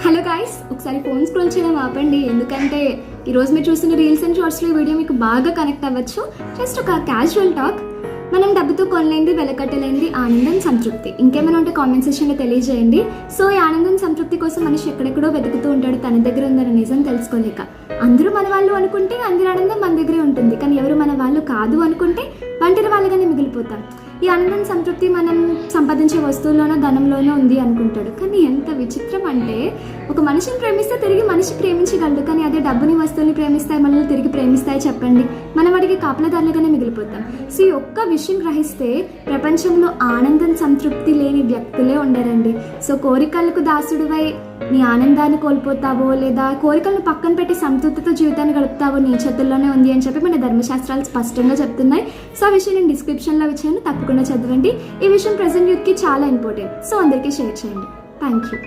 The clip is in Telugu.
హలో గాయ్స్, ఒకసారి ఫోన్ స్క్రోల్ చేయడం ఆపండి. ఎందుకంటే ఈరోజు మీరు చూసిన రీల్స్ అండ్ షార్ట్స్లో ఈ వీడియో మీకు బాగా కనెక్ట్ అవ్వచ్చు. జస్ట్ ఒక క్యాజువల్ టాక్. మనం డబ్బుతో కొనలేంది, వెలకట్టలేంది ఆనందం, సంతృప్తి. ఇంకేమైనా ఉంటే కామెంట్ సెక్షన్లో తెలియజేయండి. సో ఈ ఆనందం, సంతృప్తి కోసం మనిషి ఎక్కడెక్కడో వెతుకుతూ ఉంటాడు, తన దగ్గర ఉందన్న నిజం తెలుసుకోలేక. అందరూ మన వాళ్ళు అనుకుంటే అందరి ఆనందం మన దగ్గరే ఉంటుంది. కానీ ఎవరు మన వాళ్ళు కాదు అనుకుంటే ఒంటరి వాళ్ళగానే మిగిలిపోతాం. ఈ ఆనందం, సంతృప్తి మనం సంపాదించే వస్తువుల్లోనో ధనంలోనో ఉంది అనుకుంటాడు. కానీ ఎంత విచిత్రం అంటే, ఒక మనిషిని ప్రేమిస్తే తిరిగి మనిషి ప్రేమించగలడు. కానీ అదే డబ్బుని, వస్తువుని ప్రేమిస్తాయి, మనల్ని తిరిగి ప్రేమిస్తాయి చెప్పండి? మనం వాడికి కాపలాదారులుగానే మిగిలిపోతాం. సో ఈ ఒక్క విషయం గ్రహిస్తే ప్రపంచంలో ఆనందం, సంతృప్తి లేని వ్యక్తులే ఉండరండి. సో కోరికలకు దాసుడువై నీ ఆనందాన్ని కోల్పోతావో, లేదా కోరికలను పక్కన పెట్టి సంతృప్తితో జీవితాన్ని గడుపుతావో నీ చేతుల్లోనే ఉంది అని చెప్పి మన ధర్మశాస్త్రాలు స్పష్టంగా చెప్తున్నాయి. సో ఆ విషయం నేను డిస్క్రిప్షన్లో ఇచ్చాను, తప్పకుండా చదవండి. ఈ విషయం ప్రెజెంట్ యూత్కి చాలా ఇంపార్టెంట్. సో అందరికీ షేర్ చేయండి. Thank you.